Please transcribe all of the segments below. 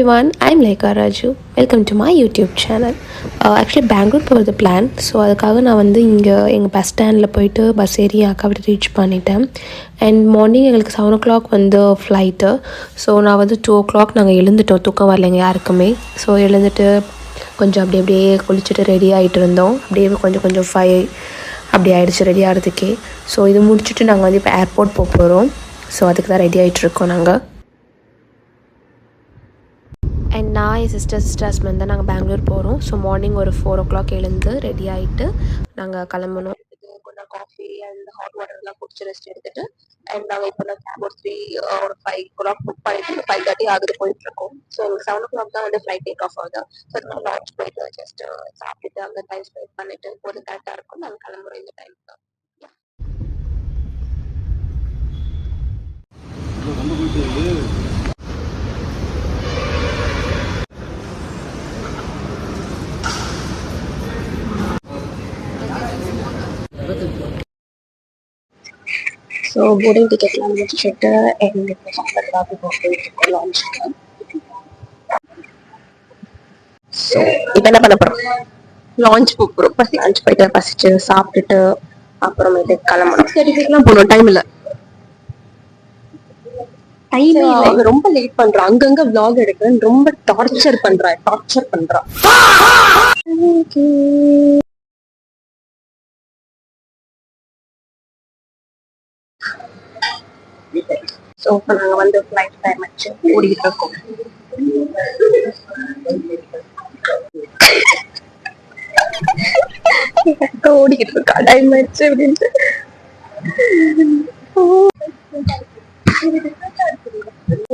everyone, I'm Lekha Raju. Welcome to my YouTube channel. Actually Bangalore போகிறது plan. So அதுக்காக நான் வந்து இங்கே எங்கள் பஸ் ஸ்டாண்டில் போயிட்டு பஸ் ஏறி அக்கா விட்டு ரீச் பண்ணிட்டேன். அண்ட் மார்னிங் எங்களுக்கு 7 o'clock வந்து ஃப்ளைட்டு. ஸோ நான் வந்து 2 o'clock நாங்கள் எழுந்துட்டோம், தூக்கம் வரலைங்க யாருக்குமே. ஸோ எழுந்துட்டு கொஞ்சம் அப்படியே குளிச்சுட்டு ரெடி ஆகிட்டு இருந்தோம். அப்படியே கொஞ்சம் 5 அப்படி ஆகிடுச்சு ரெடி ஆகிறதுக்கே. ஸோ இது முடிச்சுட்டு நாங்கள் வந்து இப்போ ஏர்போர்ட் போக போகிறோம். ஸோ அதுக்கு தான் ரெடி ஆகிட்ருக்கோம் நாங்கள். அண்ட் நான் என் சிஸ்டர் ஹஸ்பண்ட் தான் நாங்கள் பெங்களூர் போகிறோம். ஸோ மார்னிங் ஒரு 4 o'clock எழுந்து ரெடி ஆகிட்டு நாங்கள் கிளம்பணும். கொஞ்சம் காஃபி அண்ட் ஹாட் வாட்டர்லாம் குடிச்சு ரெஸ்ட் எடுத்துகிட்டு அண்ட் நாங்கள் இப்போ நான் கேப் ஒரு 5 o'clock புக் பண்ணிட்டு 5:30 ஆகுது போயிட்டுருக்கோம். ஸோ எங்களுக்கு 7 o'clock தான் வந்து ஃப்ளைட் டேக் ஆஃப் ஆகுது. ஸோ நாங்கள் லான்ச் போயிட்டு ஜஸ்ட் சாப்பிட்டுட்டு அங்கே டைம் ஸ்பெண்ட் பண்ணிட்டு ஒரு கரெக்டாக இருக்கும். நாங்கள் கிளம்புறோம் இந்த டைம் தான். ஸோ போர்டிங் டிக்கெட்லாம் முடிச்சுட்டு எங்களுக்கு சாப்பிட்றதுக்காக போயிட்டுருக்கோம் லான்ச்சுக்கு. ஸோ இப்போ என்ன பண்ண போகிறோம், லான்ச் போகிறோம். ஃபஸ்ட் லான்ச் போயிட்டு பசிச்சு சாப்பிட்டுட்டு அப்புறமேட்டு கிளம்பணும். சர்டிஃபிகேட்லாம் போகணும். டைம் இல்லை ரொம்ப லேட் பண்றான். அங்கங்க vlog எடுக்கிறேன் ரொம்ப டார்ச்சர் பண்றான். ஸோ இப்போ நாங்கள் வந்து ஃப்ளைட் டைம் ஆச்சு ஓடிக்கிட்டு இருக்கோம். ஓடிக்கிட்டு இருக்கா டைம் ஆயிடுச்சு அப்படின்ட்டு.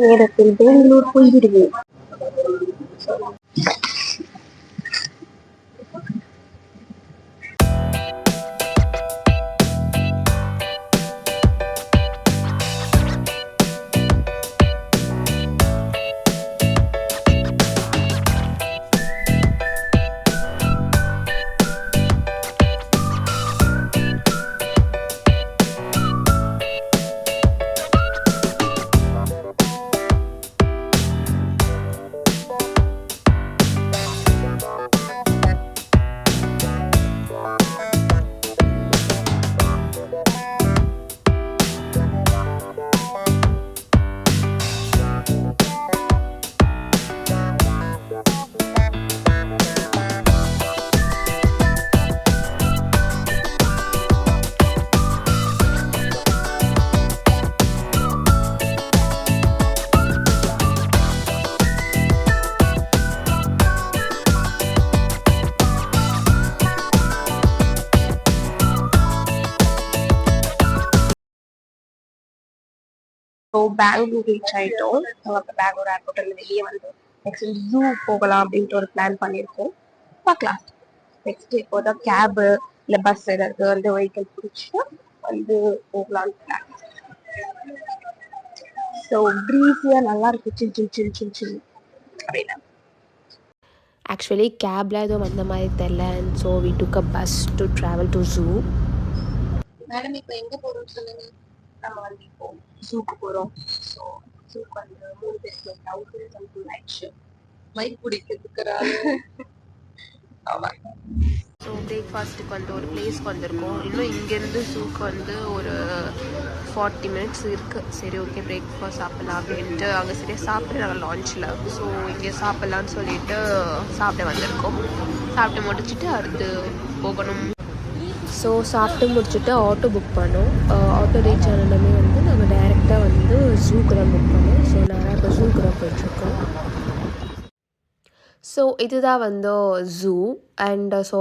நேரத்தில் பெங்களூர் போய்விடுவேன். ஸோ பெங்களூர் ரீச் ஆகிட்டோம். பெங்களூர் ஏர்போர்ட்ல வெளியே வந்து நெக்ஸ்ட் ஜூ போகலாம் அப்படின்ட்டு ஒரு பிளான் பண்ணியிருக்கோம். பார்க்கலாம். நெக்ஸ்ட் இப்போ தான் கேபு இல்லை பஸ் ஏதாவது வந்து வெஹிக்கிள் பிடிச்சிட்டு வந்து போகலான்னு பிளான். ஸோ ப்ரீஸியாக நல்லா இருக்கு. சில் அப்படின்னு. ஆக்சுவலி கேப்ல எதுவும் வந்த மாதிரி தெரியல. And so we took a bus to travel to zoo. Madam இப்போ எங்கே போகிறோம்னு சொல்லுங்க. நம்ம வந்து இப்போ ஜூக்கு போகிறோம். ஸோ ஜூக்கு வந்து 3 பேருக்கு 1000 சம்திங் ஆயிடுச்சு. மைக் பிடிக்கிறதுக்குறாரு. ஆமாம். ஸோ பிரேக்ஃபாஸ்ட்டுக்கு வந்து ஒரு பிளேஸ்க்கு வந்திருக்கோம். இன்னும் இங்கேருந்து ஜூக்கு வந்து ஒரு 40 minutes இருக்குது. சரி ஓகே பிரேக்ஃபாஸ்ட் சாப்பிட்லாம் அப்படின்ட்டு அங்கே சரியாக சாப்பிட்டு நாங்கள் லான்ச்சில். ஸோ இங்கே சாப்பிட்லான்னு சொல்லிட்டு சாப்பிட வந்திருக்கோம். சாப்பிட்டு முடிச்சுட்டு அடுத்து போகணும். ஸோ சாப்பிட்டு முடிச்சுட்டு ஆட்டோ புக் பண்ணோம். ஆட்டோ ரீச் ஆனதுமே வந்து நாங்கள் டைரெக்டாக வந்து ஜூக்கு தான் புக் பண்ணோம். ஸோ நாங்கள் இப்போ ஜூக்கு தான் போயிட்டுருக்கோம். ஸோ இதுதான் வந்து ஜூ. அண்ட் ஸோ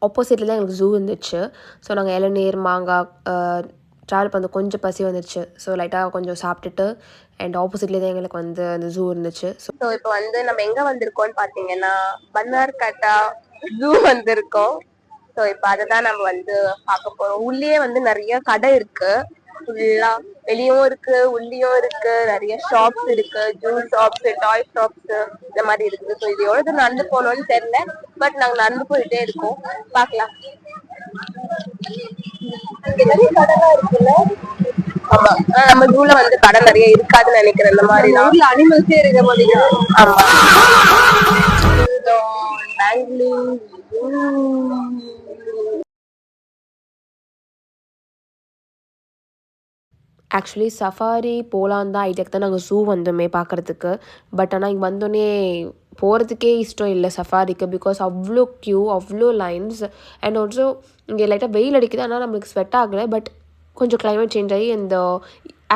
ஆப்போசிட்டில் தான் எங்களுக்கு ஜூ இருந்துச்சு. ஸோ நாங்கள் இளநீர் மாங்காய் ட்ராவல் பண்ண கொஞ்சம் பசி வந்துடுச்சு. ஸோ லைட்டாக கொஞ்சம் சாப்பிட்டுட்டு அண்ட் ஆப்போசிட்லேயே தான் எங்களுக்கு வந்து அந்த ஜூ இருந்துச்சு. ஸோ இப்போ வந்து நம்ம எங்கே வந்திருக்கோம்னு பார்த்தீங்கன்னா பன்னார்கட்டா ஜூ வந்திருக்கோம். ஸோ இப்போ அதை தான் நம்ம வந்து பார்க்க போகிறோம். உள்ளே வந்து நிறைய கடை இருக்கு. ஃபுல்லா வெளியும் இருக்கு உள்ளியும் இருக்கு. நிறைய ஷாப்ஸ் இருக்கு. ஜூஸ் ஷாப்ஸ், டாய் ஷாப்ஸ் இந்த மாதிரி இருக்குது. ஸோ இது எவ்வளவு நடந்து போகணும்னு தெரியல. பட் நாங்க நடந்து போயிட்டே இருக்கோம். பார்க்கலாம். நிறைய கடைலாம் இருக்குல்ல. ஆமா. நம்ம ஜூல வந்து கடை நிறைய இருக்காதுன்னு நினைக்கிறேன். இந்த மாதிரி ஊர்ல அனிமல்ஸே இருக்க மாட்டேங்குது. ஆமா. பெங்களூர். ஆக்சுவலி சஃபாரி போகலான்னு தான் ஐடியாக்கு தான் நாங்கள் ஸூ வந்தோமே பார்க்குறதுக்கு. பட் ஆனால் இங்கே வந்தோடனே போகிறதுக்கே இஷ்டம் இல்லை சஃபாரிக்கு. பிகாஸ் அவ்வளோ க்யூ, அவ்வளோ லைன்ஸ். அண்ட் ஆல்சோ இங்கே லைட்டாக வெயில் அடிக்குது, ஆனால் நம்மளுக்கு ஸ்வெட் ஆகலை. பட் கொஞ்சம் கிளைமேட் சேஞ்ச் ஆகி இந்த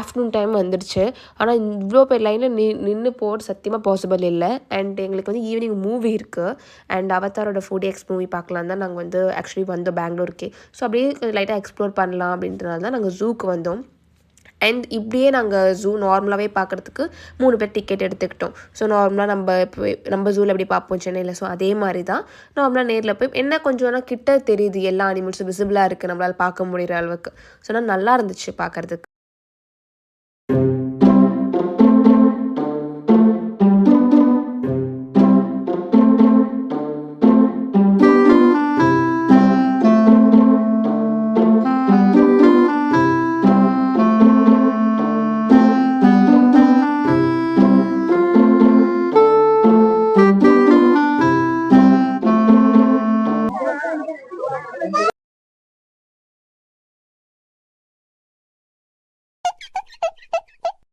ஆஃப்டர்நூன் டைம் வந்துடுச்சு. ஆனால் இவ்வளோ பேர் லைனில் நின்று போகிறது சத்தியமாக பாசிபிள் இல்லை. அண்ட் எங்களுக்கு வந்து ஈவினிங் மூவி இருக்குது. அண்ட் அவதாரோட 4DX மூவி பார்க்கலாம் தான் நாங்கள் வந்து ஆக்சுவலி வந்தோம் பெங்களூருக்கு. ஸோ அப்படியே லைட்டாக எக்ஸ்ப்ளோர் பண்ணலாம் அப்படின்றனால தான் நாங்கள் ஜூக்கு வந்தோம். அண்ட் இப்படியே நாங்கள் ஜூ நார்மலாகவே பார்க்குறதுக்கு 3 பேர் டிக்கெட் எடுத்துக்கிட்டோம். ஸோ நார்மலாக நம்ம ஜூவில் எப்படி பார்ப்போம் சென்னையில், ஸோ அதே மாதிரி தான் நார்மலாக நேரில் போய் என்ன கொஞ்சம் ஆனால் கிட்ட தெரியுது, எல்லா அனிமல்ஸும் விசிபிளாக இருக்குது நம்மளால் பார்க்க முடிகிற அளவுக்கு. ஸோ ஆனால் நல்லா இருந்துச்சு பார்க்குறதுக்கு.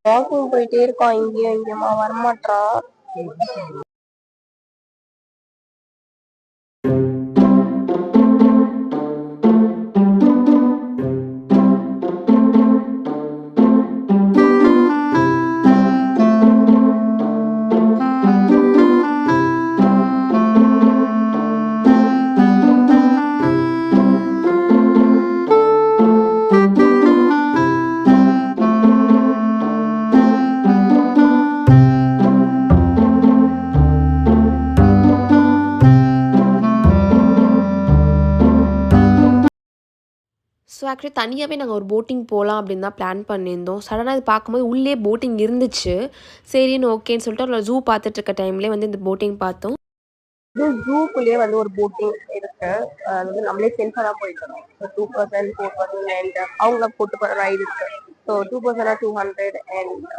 வாக்கிங் போயிட்டே இருக்கோம், இங்கேயும் இங்கேயுமா வரமாட்டான். ஸோ ஆக்சுவலி தனியாகவே நாங்கள் ஒரு போட்டிங் போகலாம் அப்படின்னு தான் பிளான் பண்ணியிருந்தோம். சடனாக இது பார்க்கும்போது உள்ளே போட்டிங் இருந்துச்சு. சரின்னு ஓகேன்னு சொல்லிட்டு ஒரு ஜூ பார்த்துட்டு இருக்க டைம்லேயே வந்து இந்த போட்டிங் பார்த்தோம். இது ஜூக்குள்ளேயே வந்து ஒரு போட்டிங் இருக்கு. அது வந்து நம்மளே செல்ஃபா தான் போயிக்கணும். 2% 4% அண்ட் அவங்க கூட்டு போற ரைடு இருக்கு. ஸோ 2% 200 அண்ட்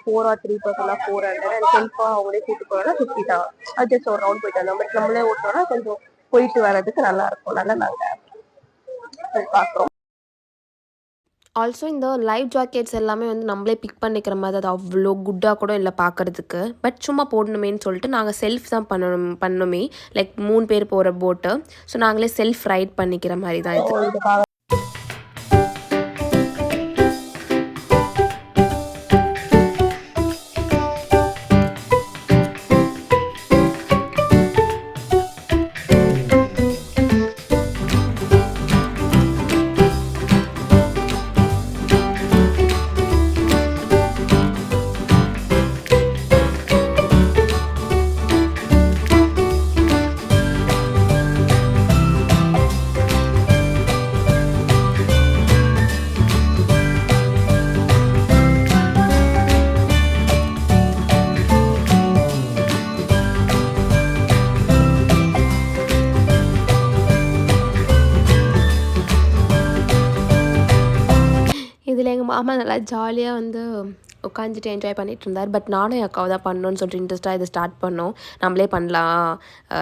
4 or 3% 400 அண்ட் செல்ஃபா அவங்களே கூட்டு போறோம்னா 50 தான். அது ஜஸ்ட் ஒரு ரவுண்ட் போயிட்டு வந்தோம். பட் நம்மளே ஓட்டோம்னா கொஞ்சம் போயிட்டு வர்றதுக்கு நல்லா இருக்கும். நல்லா நாங்கள் பார்க்குறோம். ஆல்சோ இந்த லைஃப் ஜாக்கெட்ஸ் எல்லாமே வந்து நம்மளே பிக் பண்ணிக்கிற மாதிரி, அது அவ்வளோ குட்டாக கூட இல்லை பார்க்குறதுக்கு. பட் சும்மா போடணுமேன்னு சொல்லிட்டு நாங்கள் செல்ஃப் தான் பண்ணணுமே. லைக் 3 பேர் போகிற போட்டு. ஸோ நாங்களே செல்ஃப் ரைட் பண்ணிக்கிற மாதிரி தான் இது. இதில் எங்கள் மாமா நல்லா ஜாலியாக வந்து உட்காந்துட்டு என்ஜாய் பண்ணிகிட்டு இருந்தார். பட் நானும் என் அக்காவை தான் பண்ணணும்னு சொல்லிட்டு இன்ட்ரெஸ்ட்டாக இதை ஸ்டார்ட் பண்ணோம். நம்மளே பண்ணலாம்,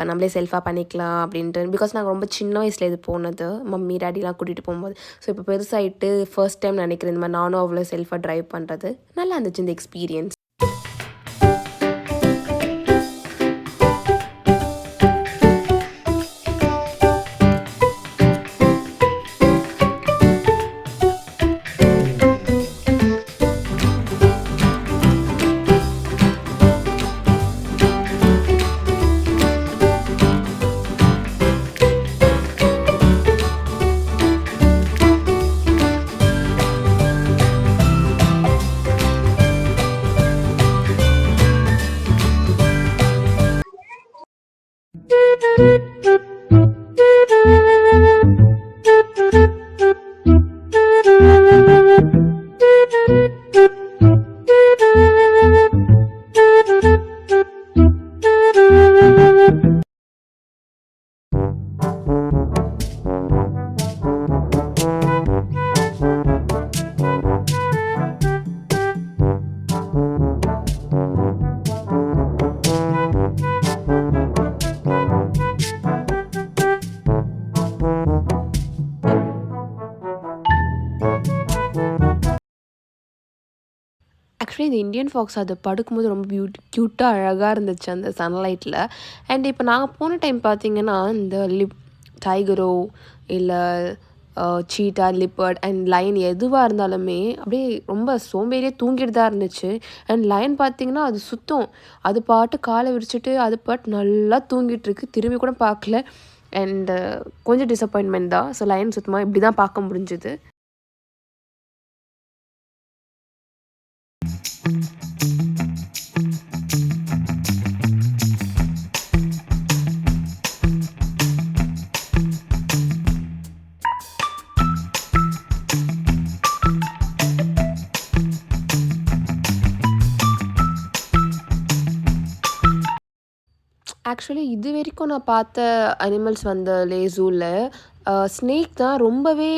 நம்மளே செல்ஃபாக பண்ணிக்கலாம் அப்படின்ட்டு. பிகாஸ் நாங்கள் ரொம்ப சின்ன வயசில் இது போனது, மம்மி டேடிலாம் கூட்டிகிட்டு போகும்போது. ஸோ இப்போ பெருசாகிட்டு ஃபர்ஸ்ட் டைம் நினைக்கிறேன் இந்த மாதிரி நானும் அவ்வளோ செல்ஃபாக ட்ரைவ் பண்ணுறது. நல்லா இருந்துச்சு இந்த எக்ஸ்பீரியன்ஸ். ஆக்சுவலி இந்த இந்தியன் ஃபாக்ஸ் அது படுக்கும்போது ரொம்ப க்யூட்டாக அழகாக இருந்துச்சு அந்த சன்லைட்டில். அண்ட் இப்போ நாங்கள் போன டைம் பார்த்தீங்கன்னா இந்த டைகரோ இல்லை சீட்டா, லிப்பர்ட் அண்ட் லயன் எதுவாக இருந்தாலுமே அப்படியே ரொம்ப சோம்பேறியாக தூங்கிட்டு தான் இருந்துச்சு. அண்ட் லயன் பார்த்தீங்கன்னா அது சுத்தம், அது பாட்டு காலை விரிச்சிட்டு அது பாட்டு நல்லா தூங்கிட்டுருக்கு, திரும்பி கூட பார்க்கல. அண்டு கொஞ்சம் டிசப்பாயின்மெண்ட் தான். ஸோ லயன் சுத்தமாக இப்படி தான் பார்க்க முடிஞ்சுது. ஆக்சுவலி இது வரைக்கும் நான் பார்த்த அனிமல்ஸ் வந்து ஜூவில் ஸ்னேக் தான் ரொம்பவே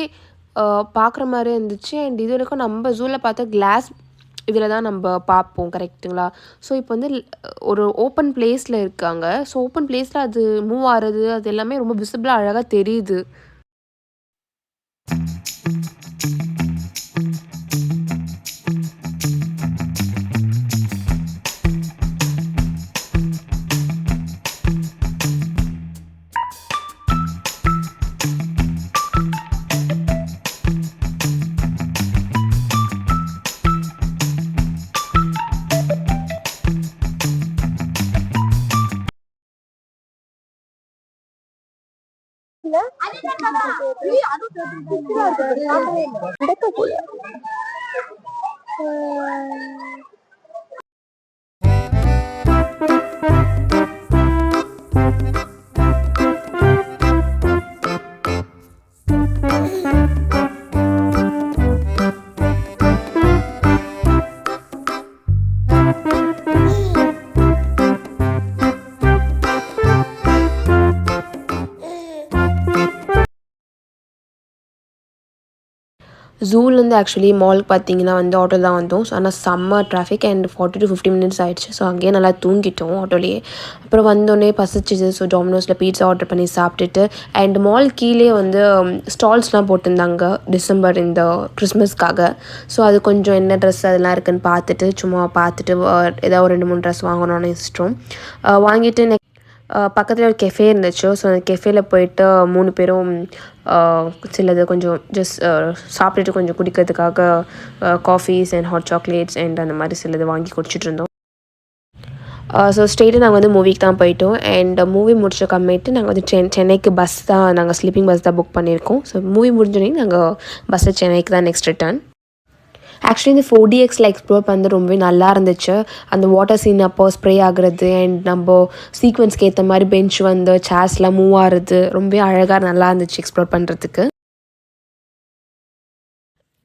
பார்க்குற மாதிரி இருந்துச்சு. அண்ட் இது வரைக்கும் நம்ம ஜூவில் பார்த்த கிளாஸ் இதில் தான் நம்ம பார்ப்போம், கரெக்டுங்களா? ஸோ இப்போ வந்து ஒரு ஓப்பன் பிளேஸில் இருக்காங்க. ஸோ ஓப்பன் பிளேஸில் அது மூவ் ஆகிறது அது எல்லாமே ரொம்ப விசிபிளாக அழகாக தெரியுது. ஜூலேருந்து ஆக்சுவலி மாலுக்கு பார்த்தீங்கன்னா வந்து ஆட்டோ தான் வந்தோம். ஸோ ஆனால் செம்ம டிராஃபிக் அண்ட் 40 to 50 minutes ஆகிடுச்சு. ஸோ அங்கேயே நல்லா தூங்கிட்டோம் ஆட்டோலேயே. அப்புறம் வந்தோடனே பசிச்சிது. ஸோ டொமினோஸில் பீட்ஸா ஆர்டர் பண்ணி சாப்பிட்டுட்டு அண்ட் மால் கீழே வந்து ஸ்டால்ஸ்லாம் போட்டிருந்தாங்க டிசம்பர் இந்த கிறிஸ்மஸ்க்காக. ஸோ அது கொஞ்சம் என்ன ட்ரெஸ் அதெல்லாம் இருக்குதுன்னு பார்த்துட்டு சும்மா பார்த்துட்டு ஏதாவது ஒரு 2-3 ட்ரெஸ் வாங்கணும்னு இஷ்டம் வாங்கிட்டு பக்கத்தில் ஒரு கெஃபே இருந்துச்சு. ஸோ அந்த கெஃபேல போயிட்டு 3 பேரும் சிலது கொஞ்சம் ஜஸ்ட் சாப்பிட்டுட்டு கொஞ்சம் குடிக்கிறதுக்காக coffees and hot chocolates and அந்த மாதிரி சிலது வாங்கி குடிச்சிட்டு இருந்தோம். ஸோ ஸ்ட்ரெயிட்டாக நாங்கள் வந்து மூவிக்கு தான் போயிட்டோம். அண்ட் மூவி முடிச்ச கம்மிட்டு நாங்கள் வந்து சென்னைக்கு பஸ் தான், நாங்கள் ஸ்லீப்பிங் பஸ் தான் புக் பண்ணியிருக்கோம். ஸோ மூவி முடிஞ்சோடனே நாங்கள் பஸ்ஸில் சென்னைக்கு தான் நெக்ஸ்ட் ரிட்டர்ன். ஆக்சுவலி இந்த 4DXல எக்ஸ்ப்ளோர் பண்ணது ரொம்பவே நல்லா இருந்துச்சு. அந்த வாட்டர் சீன் அப்போ ஸ்ப்ரே ஆகுறது அண்ட் நம்ம சீக்வன்ஸ்க்கு ஏற்ற மாதிரி பெஞ்ச் வந்து சேர்ஸ்லாம் மூவ் ஆகுறது ரொம்பவே அழகாக நல்லா இருந்துச்சு எக்ஸ்ப்ளோர் பண்ணுறதுக்கு.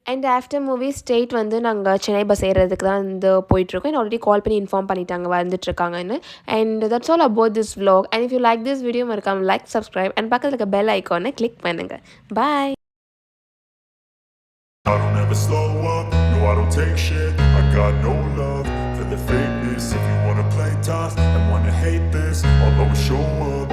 அண்ட் ஆஃப்டர் மூவி ஸ்ட்ரெயிட் வந்து நாங்கள் சென்னை பஸ் ஏறுறதுக்கு தான் வந்து போயிட்டுருக்கோம். அண்ட் ஆல்ரெடி கால் பண்ணி இன்ஃபார்ம் பண்ணிட்டாங்க வந்துட்டுருக்காங்கன்னு. And that's all about this vlog. And if you like this video மறக்காம லைக், சப்ஸ்கிரைப் அண்ட் பக்கத்தில் இருக்க பெல் ஐக்கானை கிளிக் பண்ணுங்கள். பாய். I don't ever slow up, no I don't take shit. I got no love for the fakeness. If you wanna play tough and wanna hate this, I'll always show up.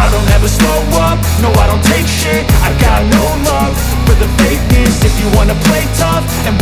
I don't ever slow up, no I don't take shit. I got no love for the fakeness. If you wanna play tough and